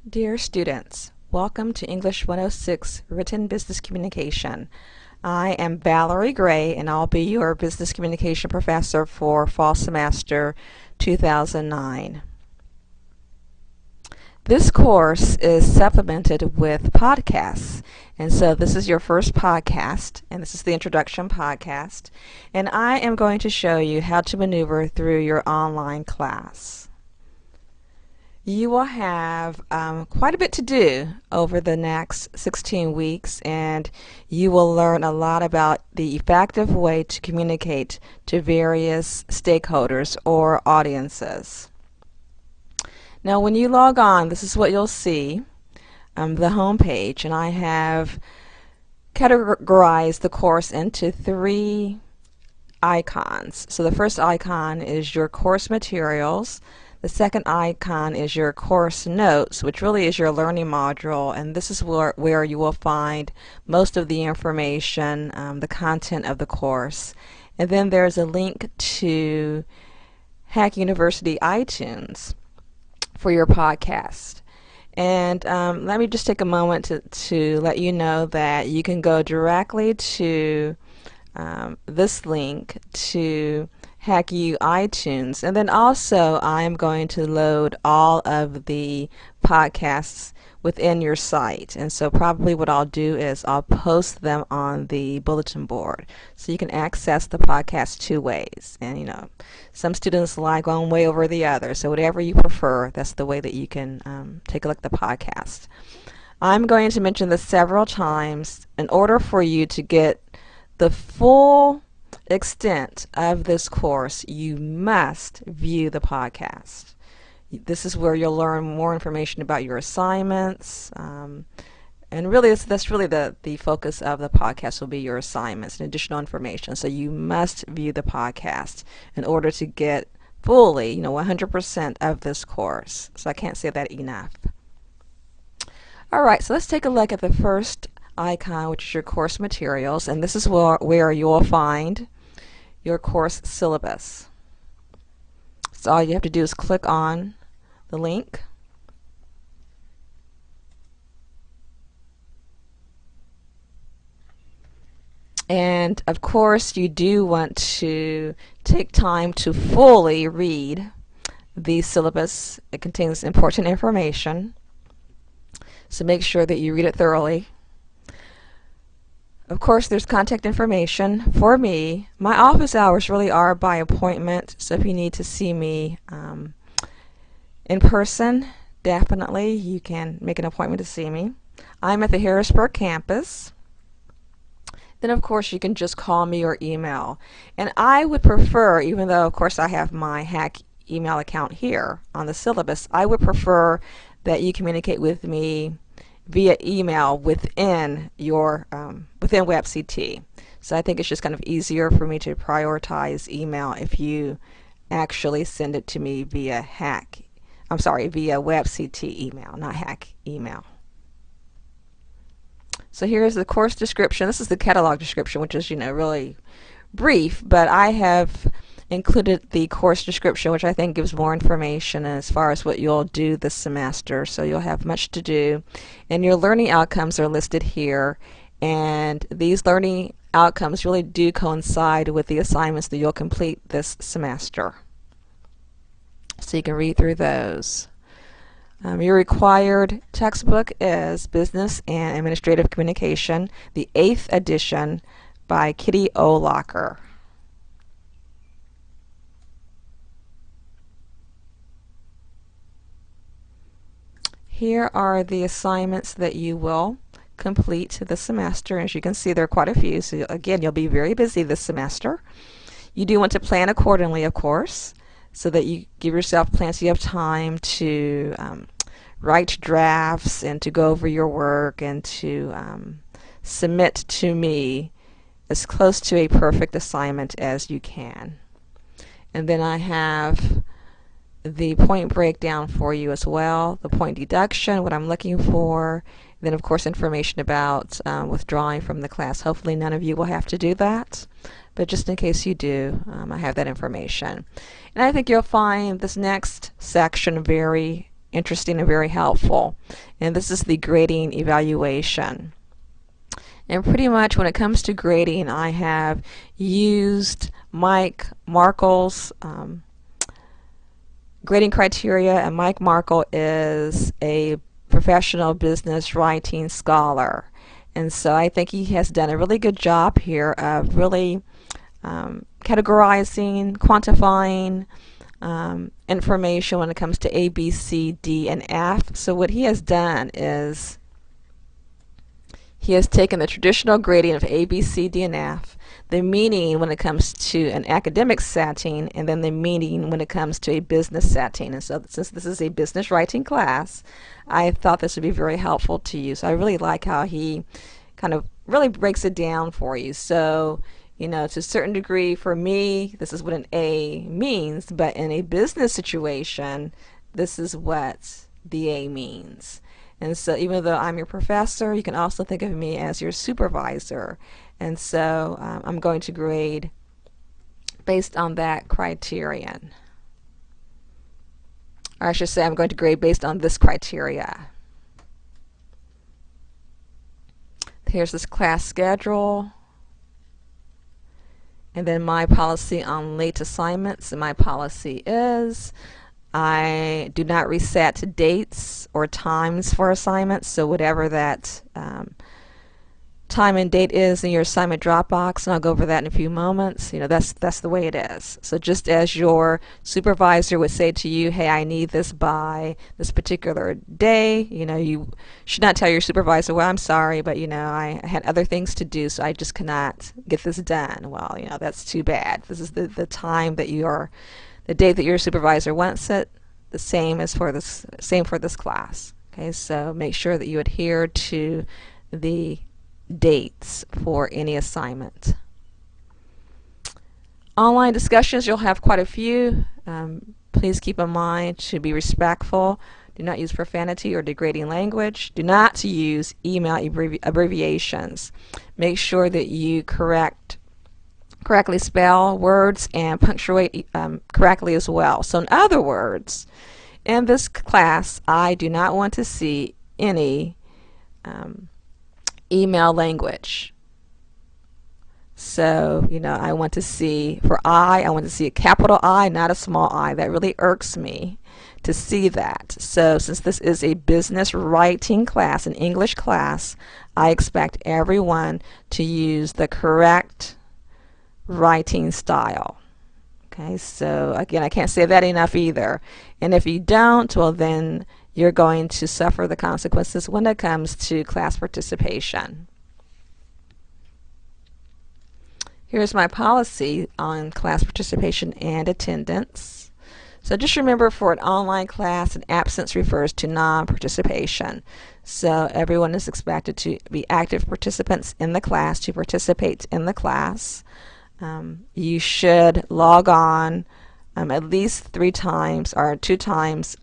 Dear students, welcome to English 106 Written Business Communication. I am Valerie Gray and I'll be your business communication professor for fall semester 2009. This course is supplemented with podcasts, and so this is your first podcast, and this is the introduction podcast, and I am going to show you how to maneuver through your online class. You will have quite a bit to do over the next 16 weeks, and you will learn a lot about the effective way to communicate to various stakeholders or audiences. Now, when you log on, this is what you'll see, the home page, and I have categorized the course into three icons. So the first icon is your course materials. The second icon is your course notes, which really is your learning module, and this is where you will find most of the information, the content of the course. And then there's a link to Hack University iTunes for your podcast. And let me just take a moment to let you know that you can go directly to this link to Hack U iTunes, and then also I'm going to load all of the podcasts within your site, and so probably what I'll do is I'll post them on the bulletin board so you can access the podcast two ways. And some students like one way over the other, so whatever you prefer, that's the way that you can take a look at the podcast. I'm going to mention this several times. In order for you to get the full extent of this course, you must view the podcast. This is where you'll learn more information about your assignments, and really that's really the focus of the podcast will be your assignments and additional information. So you must view the podcast in order to get fully 100% of this course. So I can't say that enough. Alright, so let's take a look at the first icon, which is your course materials, and this is where you will find your course syllabus. So all you have to do is click on the link, and of course you do want to take time to fully read the syllabus. It contains important information, so make sure that you read it thoroughly. Of course, there's contact information. For me, my office hours really are by appointment, so if you need to see me in person, definitely you can make an appointment to see me. I'm at the Harrisburg campus. Then of course you can just call me or email. And I would prefer, even though of course I have my Hack email account here on the syllabus, I would prefer that you communicate with me via email within your within WebCT. So I think it's just kind of easier for me to prioritize email if you actually send it to me via via WebCT email, not Hack email. So here's the course description. This is the catalog description, which is really brief, but I have included the course description, which I think gives more information as far as what you'll do this semester. So you'll have much to do, and your learning outcomes are listed here, and these learning outcomes really do coincide with the assignments that you'll complete this semester. So you can read through those. Your required textbook is Business and Administrative Communication, the 8th edition by Kitty O. Locker. Here are the assignments that you will complete this semester. As you can see, there are quite a few. So again, you'll be very busy this semester. You do want to plan accordingly, of course, so that you give yourself plenty of time to write drafts and to go over your work and to submit to me as close to a perfect assignment as you can. And then I have the point breakdown for you as well, the point deduction, what I'm looking for, then of course information about withdrawing from the class. Hopefully none of you will have to do that, but just in case you do, I have that information. And I think you'll find this next section very interesting and very helpful. And this is the grading evaluation. And pretty much when it comes to grading, I have used Mike Markle's grading criteria, and Mike Markle is a professional business writing scholar. And so I think he has done a really good job here of really categorizing, quantifying information when it comes to A, B, C, D, and F. So what he has done is he has taken the traditional grading of A, B, C, D, and F, the meaning when it comes to an academic setting, and then the meaning when it comes to a business setting. And so since this is a business writing class, I thought this would be very helpful to you. So I really like how he kind of really breaks it down for you. So, you know, to a certain degree, for me, this is what an A means, but in a business situation, this is what the A means. And so even though I'm your professor, you can also think of me as your supervisor. And so I'm going to grade based on that criterion. Or I should say I'm going to grade based on this criteria. Here's this class schedule. And then my policy on late assignments. And my policy is I do not reset dates or times for assignments, so whatever that time and date is in your assignment Dropbox, and I'll go over that in a few moments, you know, that's the way it is. So just as your supervisor would say to you, hey, I need this by this particular day, you know, you should not tell your supervisor, well, I'm sorry, but you know, I had other things to do, so I just cannot get this done. Well, you know, that's too bad. This is the time that you are, the date that your supervisor wants it, the same as for this, same for this class. Okay, so make sure that you adhere to the dates for any assignment. Online discussions, you'll have quite a few. Please keep in mind to be respectful. Do not use profanity or degrading language. Do not use email abbreviations. Make sure that you correctly spell words and punctuate correctly as well. So in other words, in this class, I do not want to see any email language. So, you know, I want to see, for I want to see a capital I, not a small I. That really irks me to see that. So since this is a business writing class, an English class, I expect everyone to use the correct writing style. Okay, so again, I can't say that enough either. And if you don't, well then you're going to suffer the consequences when it comes to class participation. Here's my policy on class participation and attendance. So just remember, for an online class, an absence refers to non-participation. So everyone is expected to be active participants in the class, to participate in the class. You should log on at least 3 times or 2 times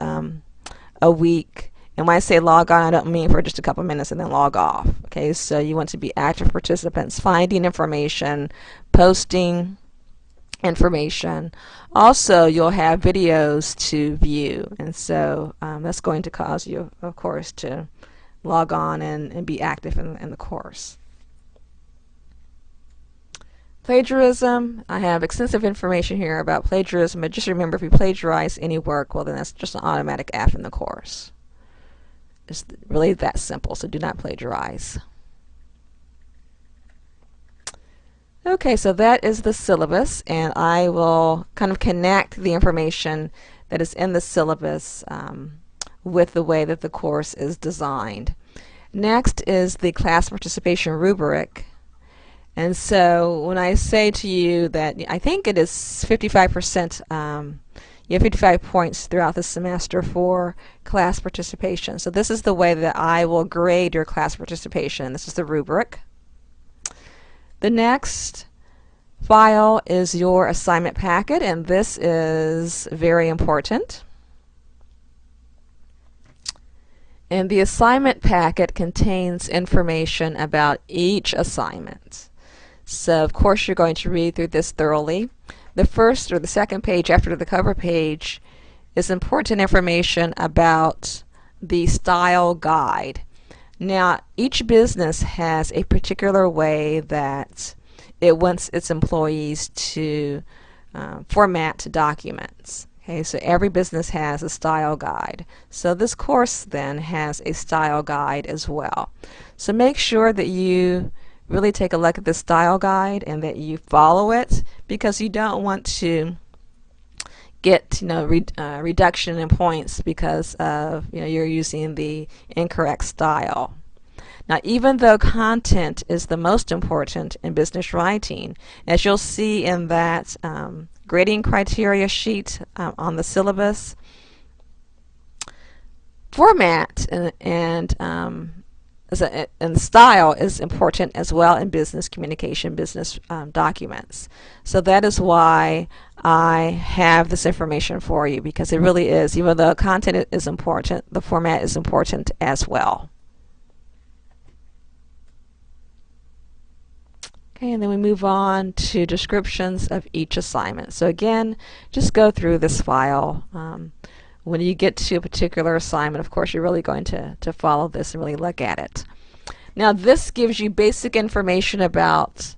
a week. And when I say log on, I don't mean for just a couple minutes and then log off. Okay, so you want to be active participants, finding information, posting information. Also, you'll have videos to view, and so that's going to cause you, of course, to log on and be active in the course. Plagiarism, I have extensive information here about plagiarism, but just remember, if you plagiarize any work, well then that's just an automatic F in the course. It's really that simple, so do not plagiarize. Okay, so that is the syllabus, and I will kind of connect the information that is in the syllabus with the way that the course is designed. Next is the class participation rubric. And so when I say to you that I think it is 55%, you have 55 points throughout the semester for class participation. So this is the way that I will grade your class participation. This is the rubric. The next file is your assignment packet, and this is very important. And the assignment packet contains information about each assignment. So of course you're going to read through this thoroughly. The first or the second page after the cover page is important information about the style guide. Now, each business has a particular way that it wants its employees to format documents. Okay, so every business has a style guide. So this course then has a style guide as well. So make sure that you really take a look at the style guide and that you follow it, because you don't want to get reduction in points because of you're using the incorrect style. Now, even though content is the most important in business writing, as you'll see in that grading criteria sheet on the syllabus, format and style is important as well in business communication, business documents. So that is why I have this information for you, because it really is, even though content is important, the format is important as well. Okay, and then we move on to descriptions of each assignment. So again, just go through this file. When you get to a particular assignment, of course, you're really going to follow this and really look at it. Now, this gives you basic information about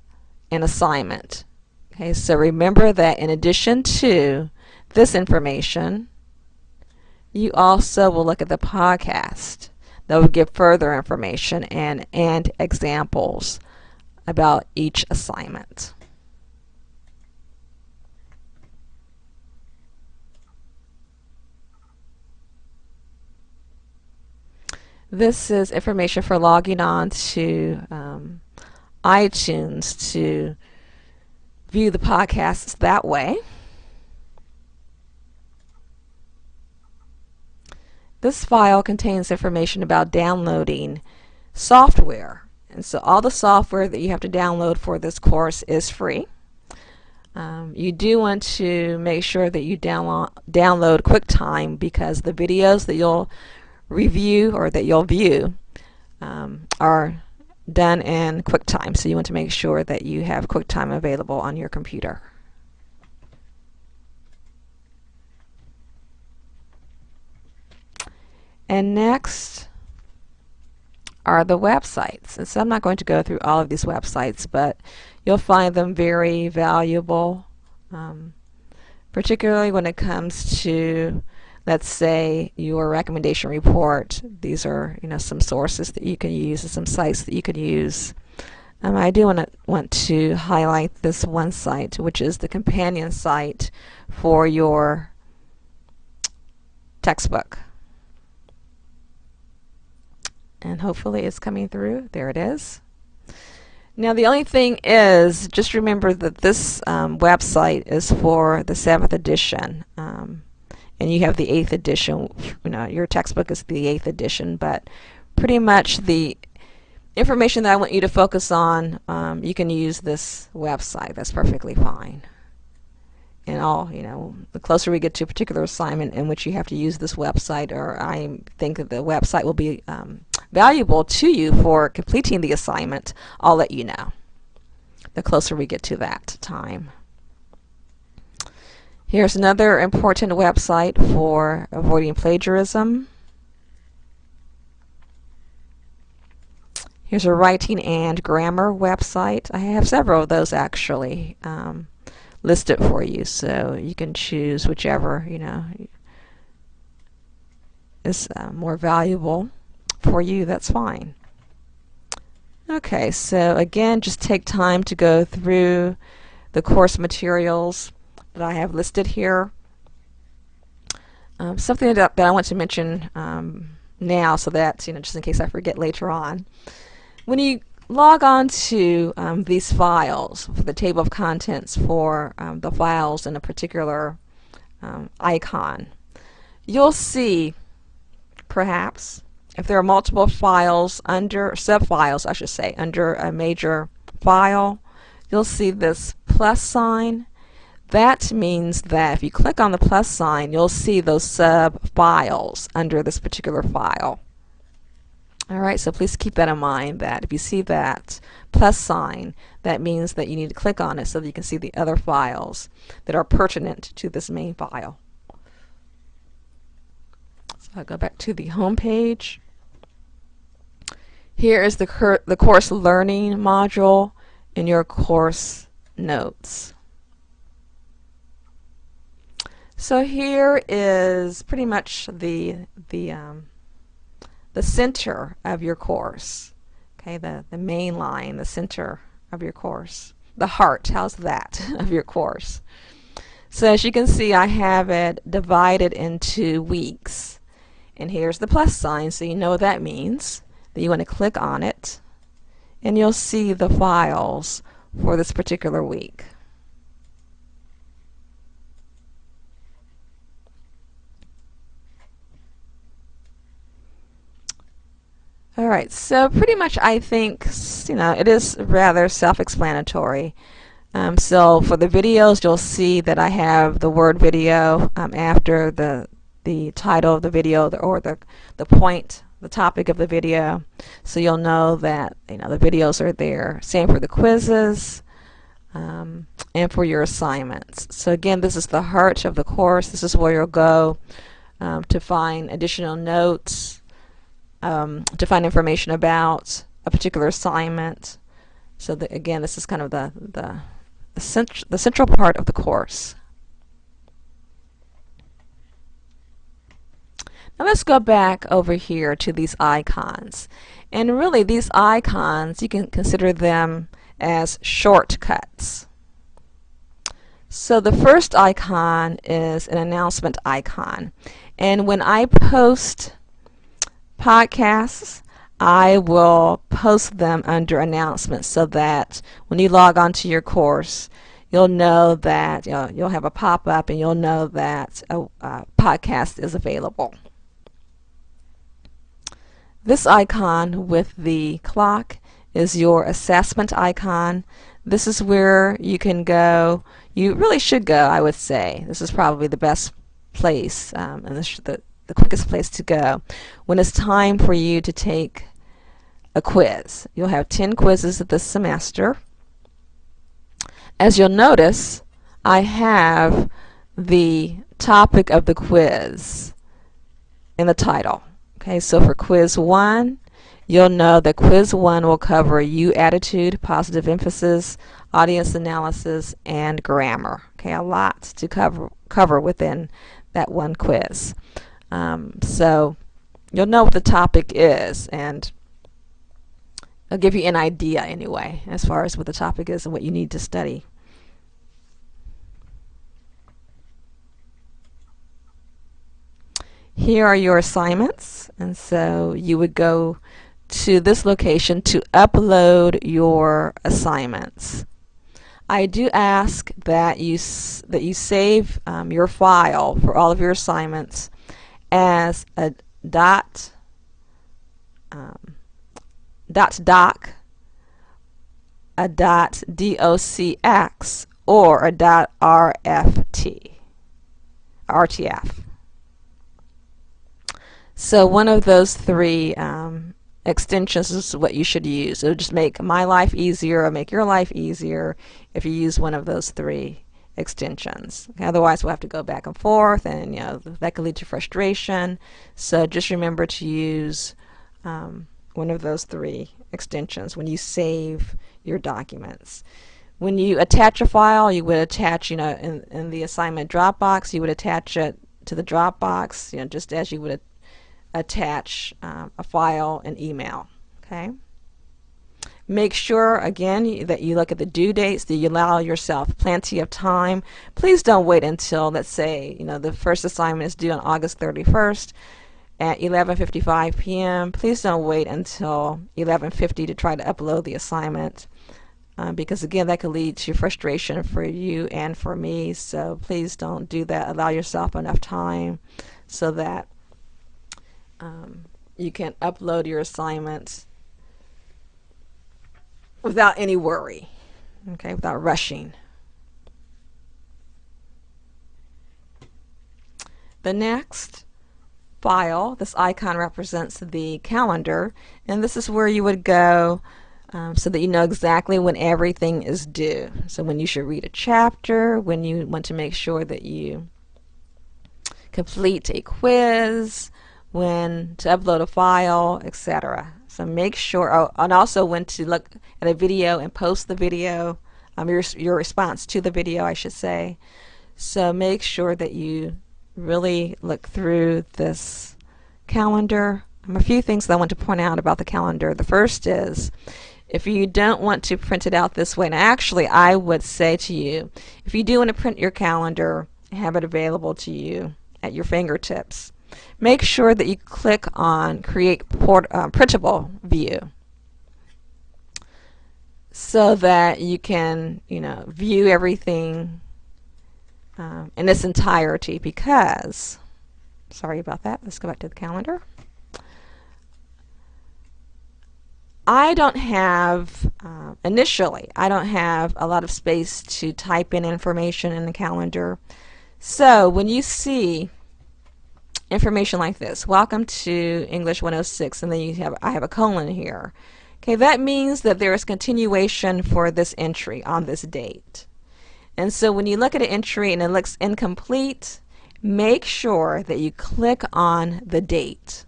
an assignment. Okay, so remember that in addition to this information, you also will look at the podcast that will give further information and examples about each assignment. This is information for logging on to iTunes to view the podcasts that way. This file contains information about downloading software. And so all the software that you have to download for this course is free. You do want to make sure that you download QuickTime, because the videos that you'll review or that you'll view are done in QuickTime. So you want to make sure that you have QuickTime available on your computer. And next are the websites. And so I'm not going to go through all of these websites, but you'll find them very valuable, particularly when it comes to, let's say, your recommendation report. These are some sources that you can use and some sites that you can use. I do want to highlight this one site, which is the companion site for your textbook. And hopefully it's coming through. There it is. Now, the only thing is, just remember that this website is for the 7th edition. And you have the 8th edition. Your textbook is the 8th edition, but pretty much the information that I want you to focus on, you can use this website. That's perfectly fine. And the closer we get to a particular assignment in which you have to use this website, or I think that the website will be valuable to you for completing the assignment, I'll let you know the closer we get to that time. Here's another important website for avoiding plagiarism. Here's a writing and grammar website. I have several of those actually listed for you, so you can choose whichever is more valuable for you. That's fine. Okay, so again, just take time to go through the course materials that I have listed here. Something that I want to mention now, so that just in case I forget later on. When you log on to these files for the table of contents for the files in a particular icon, you'll see, perhaps, if there are multiple files under, sub-files I should say, under a major file, you'll see this plus sign. That means that if you click on the plus sign, you'll see those sub-files under this particular file. Alright, so please keep that in mind, that if you see that plus sign, that means that you need to click on it so that you can see the other files that are pertinent to this main file. So I'll go back to the home page. Here is the course learning module in your course notes. So here is pretty much the center of your course. Okay, the main line, the center of your course. The heart, how's that, of your course. So as you can see, I have it divided into weeks. And here's the plus sign, so you know what that means. That you want to click on it, and you'll see the files for this particular week. Alright, so pretty much I think, it is rather self-explanatory. So for the videos, you'll see that I have the word video after the title of the video or the point, the topic of the video. So you'll know that the videos are there. Same for the quizzes and for your assignments. So again, this is the heart of the course. This is where you'll go to find additional notes, to find information about a particular assignment. So again, this is kind of the central part of the course. Now let's go back over here to these icons. And really these icons, you can consider them as shortcuts. So the first icon is an announcement icon. And when I post podcasts, I will post them under announcements so that when you log on to your course, you'll know that you'll have a pop-up and you'll know that a podcast is available. This icon with the clock is your assessment icon. This is where you can go. You really should go, I would say. This is probably the best place and the quickest place to go when it's time for you to take a quiz. You'll have 10 quizzes this semester. As you'll notice, I have the topic of the quiz in the title. Okay, so for quiz 1, you'll know that quiz 1 will cover you attitude, positive emphasis, audience analysis, and grammar. Okay, a lot to cover within that one quiz. So you'll know what the topic is, and it'll give you an idea anyway as far as what the topic is and what you need to study. Here are your assignments, and so you would go to this location to upload your assignments. I do ask that you save your file for all of your assignments as a doc, a .docx, or a .rtf. So one of those three extensions is what you should use. It'll just make my life easier or make your life easier if you use one of those three extensions. Okay, otherwise we'll have to go back and forth, and that could lead to frustration. So just remember to use one of those three extensions when you save your documents. When you attach a file, you would attach, in the assignment Dropbox, you would attach it to the Dropbox, just as you would attach a file in email. Okay. Make sure again that you look at the due dates, that you allow yourself plenty of time. Please don't wait until, let's say, the first assignment is due on August 31st at 11:55 p.m. Please don't wait until 11:50 to try to upload the assignment, because again, that could lead to frustration for you and for me. So please don't do that. Allow yourself enough time so that you can upload your assignments without any worry, okay, without rushing. The next file, this icon represents the calendar, and this is where you would go so that you know exactly when everything is due. So when you should read a chapter, when you want to make sure that you complete a quiz, when to upload a file, etc. So make sure, oh, and also when to look at a video and post the video, your response to the video, I should say. So make sure that you really look through this calendar. A few things that I want to point out about the calendar. The first is, if you don't want to print it out this way, and actually I would say to you, if you do want to print your calendar and have it available to you at your fingertips, make sure that you click on Create Printable View so that you can, view everything in its entirety. Because, sorry about that, let's go back to the calendar. I don't have, initially, I don't have a lot of space to type in information in the calendar. So when you see information like this, welcome to English 106, and then I have a colon here. Okay, that means that there is continuation for this entry on this date. And so when you look at an entry and it looks incomplete, make sure that you click on the date.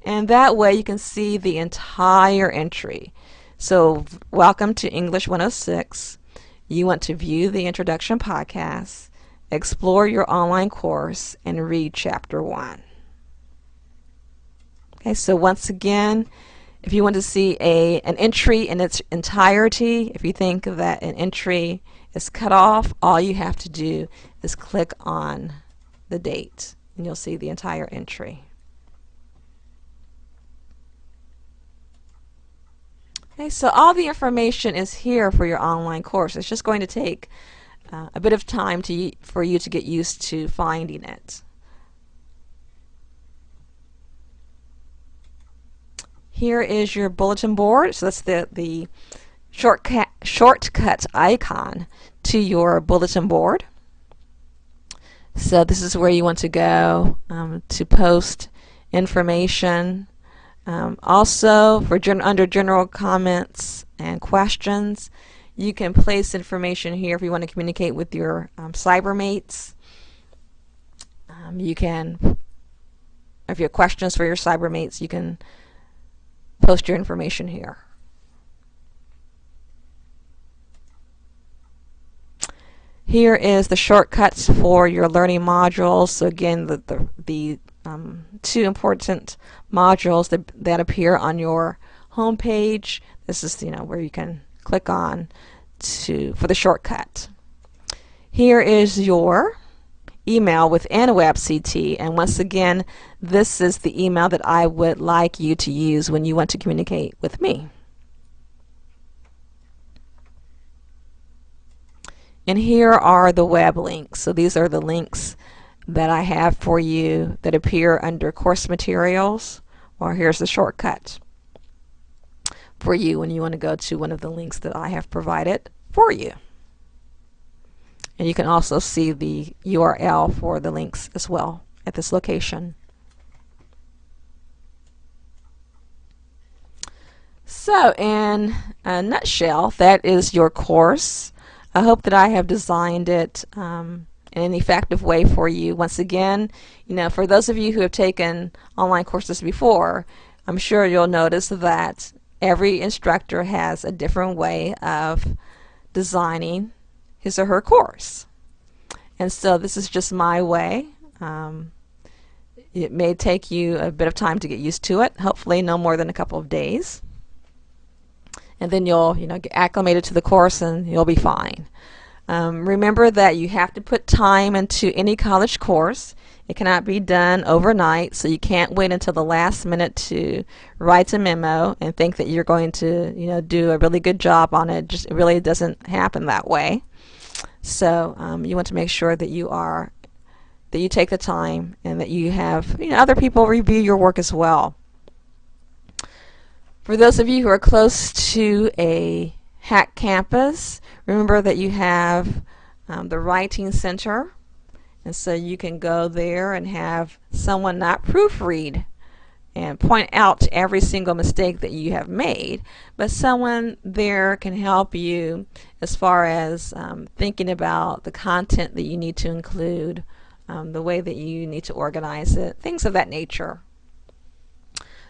And that way you can see the entire entry. So welcome to English 106. You want to view the introduction podcast, explore your online course, and read chapter 1. Okay, so once again, if you want to see an entry in its entirety, if you think that an entry is cut off, all you have to do is click on the date and you'll see the entire entry. Okay, so all the information is here for your online course. It's just going to take a bit of time for you to get used to finding it. Here is your bulletin board. So that's the shortcut icon to your bulletin board. So this is where you want to go to post information. Also, under general comments and questions, you can place information here if you want to communicate with your cybermates. You can, if you have questions for your cybermates, you can post your information here. Here is the shortcuts for your learning modules. So again, the two important modules that appear on your home page. This is where you can click on for the shortcut. Here is your email within WebCT, and once again, this is the email that I would like you to use when you want to communicate with me. And here are the web links. So these are the links that I have for you that appear under course materials, or here's the shortcut for you when you want to go to one of the links that I have provided for you. And you can also see the URL for the links as well at this location. So in a nutshell, that is your course. I hope that I have designed it in an effective way for you. Once again, for those of you who have taken online courses before, I'm sure you'll notice that every instructor has a different way of designing his or her course. And so this is just my way. It may take you a bit of time to get used to it, hopefully no more than a couple of days. And then you'll get acclimated to the course and you'll be fine. Remember that you have to put time into any college course. It cannot be done overnight, so you can't wait until the last minute to write a memo and think that you're going to do a really good job on it. It really doesn't happen that way. So you want to make sure that you take the time and that you have other people review your work as well. For those of you who are close to a Hack campus, remember that you have the Writing Center, and so you can go there and have someone not proofread and point out every single mistake that you have made, but someone there can help you as far as thinking about the content that you need to include the way that you need to organize it, things of that nature.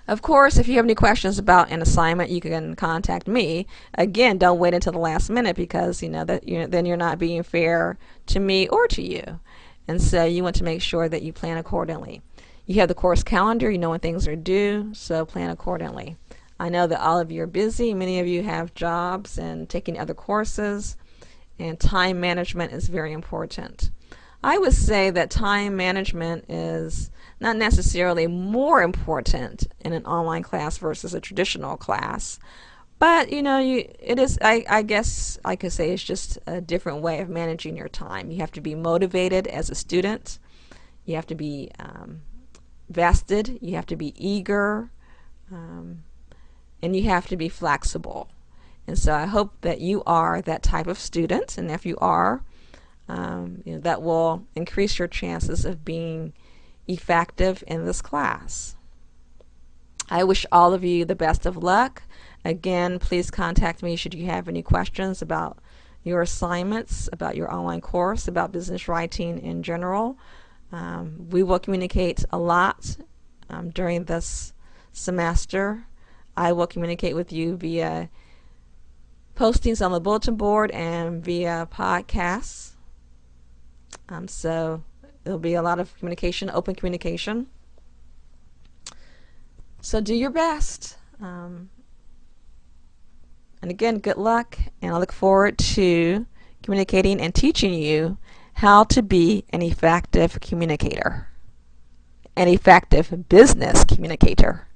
Of course, if you have any questions about an assignment, you can contact me. Again, don't wait until the last minute, because then you're not being fair to me or to you. And so you want to make sure that you plan accordingly. You have the course calendar, you know when things are due, so plan accordingly. I know that all of you are busy. Many of you have jobs and taking other courses, and time management is very important. I would say that time management is not necessarily more important in an online class versus a traditional class, but it is, I guess I could say, it's just a different way of managing your time. You have to be motivated as a student. You have to be vested. You have to be eager, and you have to be flexible. And so I hope that you are that type of student, and if you are, that will increase your chances of being effective in this class. I wish all of you the best of luck. Again, please contact me should you have any questions about your assignments, about your online course, about business writing in general. We will communicate a lot during this semester. I will communicate with you via postings on the bulletin board and via podcasts. So there'll be a lot of communication, open communication. So do your best. And again, good luck, and I look forward to communicating and teaching you how to be an effective communicator, an effective business communicator.